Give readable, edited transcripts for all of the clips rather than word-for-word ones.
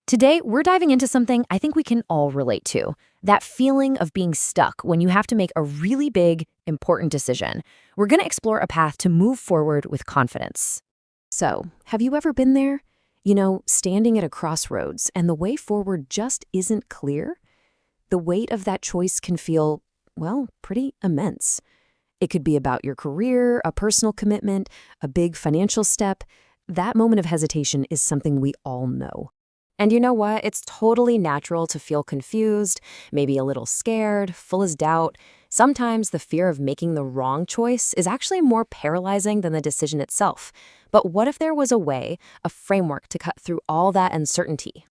Today, we're diving into something I think we can all relate to, that feeling of being stuck when you have to make a really big, important decision. We're going to explore a path to move forward with confidence. So, have you ever been there? Standing at a crossroads and the way forward just isn't clear? The weight of that choice can feel, well, pretty immense. It could be about your career, a personal commitment, a big financial step. That moment of hesitation is something we all know. And you know what? It's totally natural to feel confused, maybe a little scared, full of doubt. Sometimes the fear of making the wrong choice is actually more paralyzing than the decision itself. But what if there was a way, a framework to cut through all that uncertainty?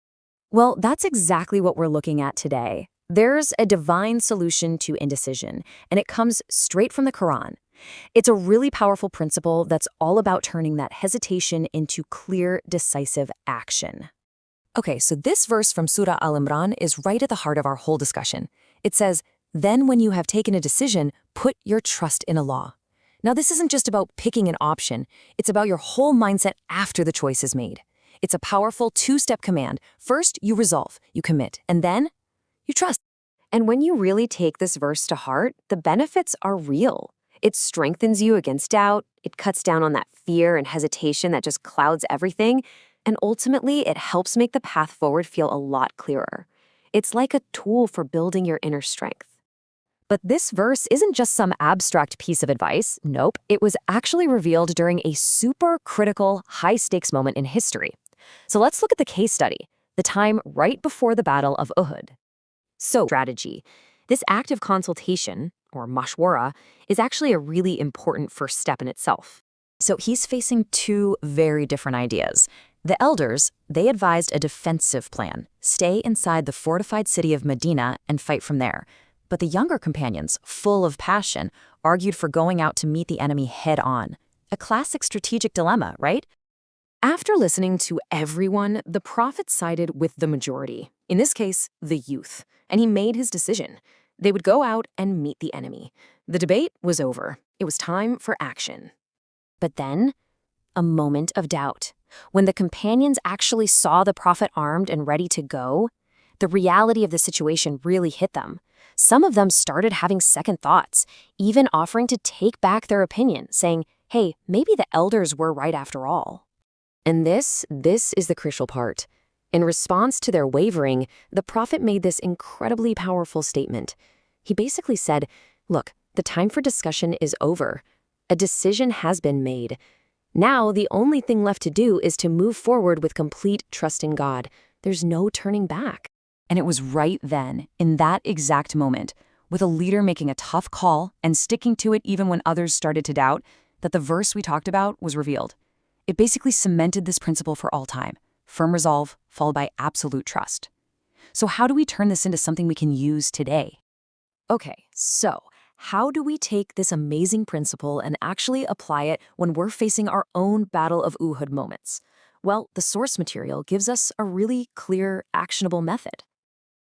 Well, that's exactly what we're looking at today. There's a divine solution to indecision, and it comes straight from the Quran. It's a really powerful principle that's all about turning that hesitation into clear, decisive action. Okay, so this verse from Surah Al-Imran is right at the heart of our whole discussion. It says, "Then when you have taken a decision, put your trust in Allah." Now, this isn't just about picking an option. It's about your whole mindset after the choice is made. It's a powerful two-step command. First, you resolve, you commit, and then you trust. And when you really take this verse to heart, the benefits are real. It strengthens you against doubt. It cuts down on that fear and hesitation that just clouds everything. And ultimately, it helps make the path forward feel a lot clearer. It's like a tool for building your inner strength. But this verse isn't just some abstract piece of advice. Nope, it was actually revealed during a super critical, high-stakes moment in history. So let's look at the case study, the time right before the Battle of Uhud. So, strategy. This act of consultation, or mashwara, is actually a really important first step in itself. So he's facing two very different ideas. The elders, they advised a defensive plan, stay inside the fortified city of Medina and fight from there. But the younger companions, full of passion, argued for going out to meet the enemy head-on. A classic strategic dilemma, right? After listening to everyone, the prophet sided with the majority, in this case, the youth, and he made his decision. They would go out and meet the enemy. The debate was over. It was time for action. But then, a moment of doubt. When the companions actually saw the prophet armed and ready to go, the reality of the situation really hit them. Some of them started having second thoughts, even offering to take back their opinion, saying, hey, maybe the elders were right after all. And this is the crucial part. In response to their wavering, the prophet made this incredibly powerful statement. He basically said, look, the time for discussion is over. A decision has been made. Now, the only thing left to do is to move forward with complete trust in God. There's no turning back. And it was right then, in that exact moment, with a leader making a tough call and sticking to it even when others started to doubt, that the verse we talked about was revealed. It basically cemented this principle for all time. Firm resolve, followed by absolute trust. So how do we turn this into something we can use today? Okay, so how do we take this amazing principle and actually apply it when we're facing our own Battle of Uhud moments? Well, the source material gives us a really clear, actionable method.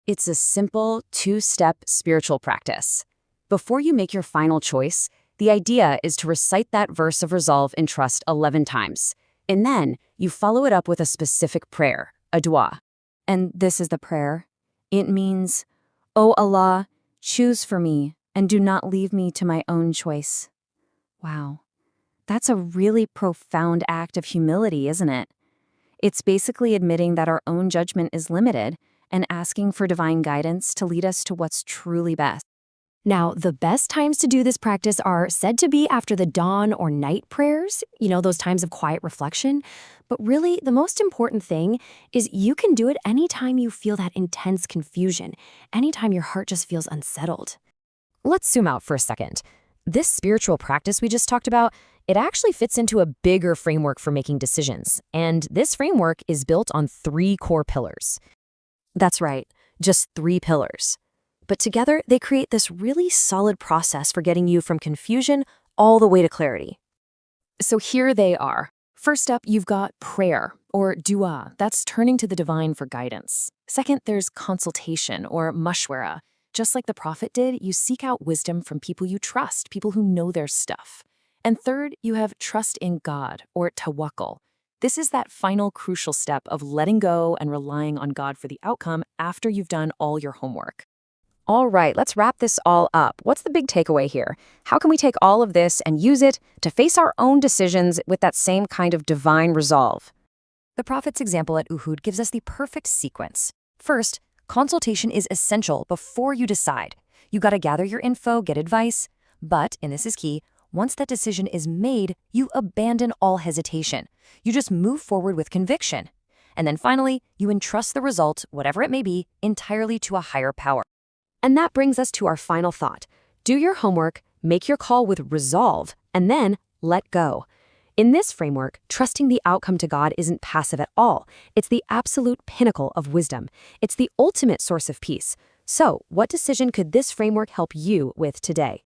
It's a simple two-step spiritual practice. Before you make your final choice, the idea is to recite that verse of resolve and trust 11 times. And then you follow it up with a specific prayer, a dua. And this is the prayer. It means, "O Allah, choose for me and do not leave me to my own choice." Wow. That's a really profound act of humility, isn't it? It's basically admitting that our own judgment is limited and asking for divine guidance to lead us to what's truly best. Now, the best times to do this practice are said to be after the dawn or night prayers, those times of quiet reflection. But really, the most important thing is you can do it anytime you feel that intense confusion, anytime your heart just feels unsettled. Let's zoom out for a second. This spiritual practice we just talked about, it actually fits into a bigger framework for making decisions. And this framework is built on 3 core pillars. That's right, just 3 pillars. But together, they create this really solid process for getting you from confusion all the way to clarity. So here they are. First up, you've got prayer, or dua. That's turning to the divine for guidance. Second, there's consultation, or mashwara. Just like the prophet did, you seek out wisdom from people you trust, people who know their stuff. And third, you have trust in God, or tawakkul. This is that final crucial step of letting go and relying on God for the outcome after you've done all your homework. All right, let's wrap this all up. What's the big takeaway here? How can we take all of this and use it to face our own decisions with that same kind of divine resolve? The Prophet's example at Uhud gives us the perfect sequence. First, consultation is essential before you decide. You gotta gather your info, get advice. But, and this is key, once that decision is made, you abandon all hesitation. You just move forward with conviction. And then finally, you entrust the result, whatever it may be, entirely to a higher power. And that brings us to our final thought. Do your homework, make your call with resolve, and then let go. In this framework, trusting the outcome to God isn't passive at all. It's the absolute pinnacle of wisdom. It's the ultimate source of peace. So, what decision could this framework help you with today?